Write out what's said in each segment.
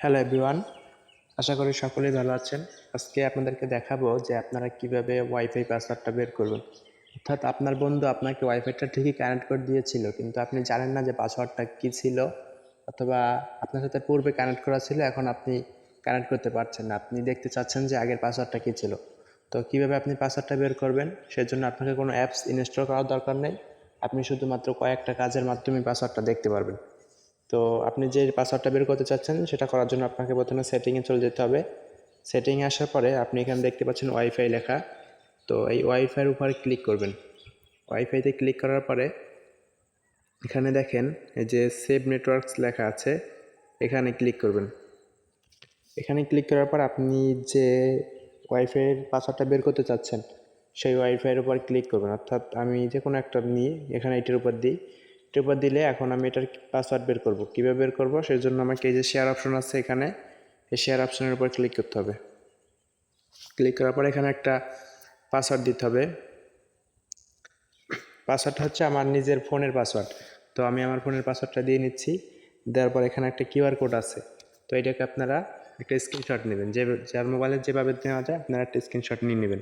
Hello everyone, আশা করি সকলেই ভালো আছেন। আজকে আপনাদেরকে দেখাবো যে আপনারা কিভাবে ওয়াইফাই পাসওয়ার্ডটা বের করবেন। অর্থাৎ আপনার বন্ধু আপনাকে ওয়াইফাইটা ঠিকই কানেক্ট করে দিয়েছিল, কিন্তু আপনি জানেন না যে পাসওয়ার্ডটা কী ছিল, অথবা আপনার সাথে পূর্বে কানেক্ট করা ছিল, এখন আপনি কানেক্ট করতে পারছেন না। আপনি দেখতে চাচ্ছেন যে আগের পাসওয়ার্ডটা কী ছিল। তো কীভাবে আপনি পাসওয়ার্ডটা বের করবেন, সেজন্য আপনাকে কোনো অ্যাপস ইনস্টল করার দরকার নেই। আপনি শুধুমাত্র কয়েকটা কাজের মাধ্যমে পাসওয়ার্ডটা দেখতে পারবেন। তো আপনি যে পাসওয়ার্ডটা বের করতে চাচ্ছেন সেটা করার জন্য আপনাকে প্রথমে সেটিংয়ে চলে যেতে হবে। সেটিংয়ে আসার পরে আপনি এখানে দেখতে পাচ্ছেন ওয়াইফাই লেখা। তো এই ওয়াইফাইয়ের উপরে ক্লিক করবেন। ওয়াইফাইতে ক্লিক করার পরে এখানে দেখেন এই যে সেভ নেটওয়ার্কস লেখা আছে, এখানে ক্লিক করবেন। এখানে ক্লিক করার পর আপনি যে ওয়াইফাইয়ের পাসওয়ার্ডটা বের করতে চাচ্ছেন সেই ওয়াইফাইয়ের উপর ক্লিক করবেন। অর্থাৎ আমি যে কোনো একটা নিয়ে এখানে এটার উপর দিই। এটার উপর দিলে এখন আমি এটার পাসওয়ার্ড বের করব। কীভাবে বের করব সেই জন্য আমাকে এই যে শেয়ার অপশন আছে, এখানে এই শেয়ার অপশনের উপর ক্লিক করতে হবে। ক্লিক করার পর এখানে একটা পাসওয়ার্ড দিতে হবে। পাসওয়ার্ডটা হচ্ছে আমার নিজের ফোনের পাসওয়ার্ড। তো আমি আমার ফোনের পাসওয়ার্ডটা দিয়ে নিচ্ছি। দেওয়ার পর এখানে একটা কিউআর কোড আছে। তো এটাকে আপনারা একটা স্ক্রিনশট নেবেন, যার মোবাইলে যেভাবে নেওয়া যায় আপনারা একটা স্ক্রিনশট নিয়ে নেবেন।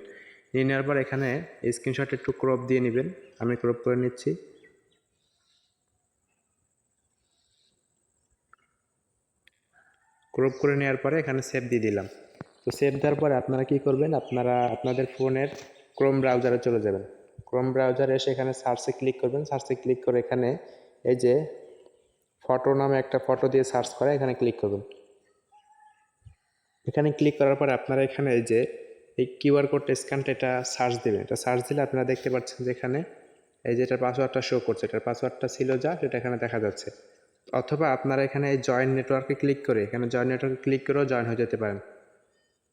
নিয়ে নেওয়ার পর এখানে এই স্ক্রিনশটে একটু ক্রপ দিয়ে নেবেন। আমি ক্রপ করে নিচ্ছি। ক্রপ করে নেওয়ার পরে এখানে সেভ দিয়ে দিলাম। তো সেভ দেওয়ার পরে আপনারা কী করবেন, আপনারা আপনাদের ফোনের ক্রোম ব্রাউজারে চলে যাবেন। ক্রোম ব্রাউজারে এসে এখানে সার্চে ক্লিক করবেন। সার্চে ক্লিক করে এখানে এই যে ফটো নামে একটা ফটো দিয়ে সার্চ করে এখানে ক্লিক করবেন। এখানে ক্লিক করার পরে আপনারা এখানে এই যে এই কিউআর কোডটা স্ক্যানটা এটা সার্চ দেবেন। এটা সার্চ দিলে আপনারা দেখতে পাচ্ছেন যে এখানে এই যে এটার পাসওয়ার্ডটা শো করছে, এটার পাসওয়ার্ডটা ছিল যা সেটা এখানে দেখা যাচ্ছে। অথবা আপনারা এখানে এই জয়েন নেটওয়ার্কে ক্লিক করে এখানে জয়েন নেটওয়ার্কে ক্লিক করেও জয়েন হয়ে যেতে পারেন।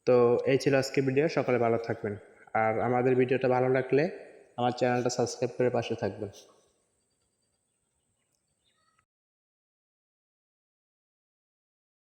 তো এই ছিল আজকে ভিডিও। সকালে ভালো থাকবেন। আর আমাদের ভিডিওটা ভালো লাগলে আমার চ্যানেলটা সাবস্ক্রাইব করে পাশে থাকবেন।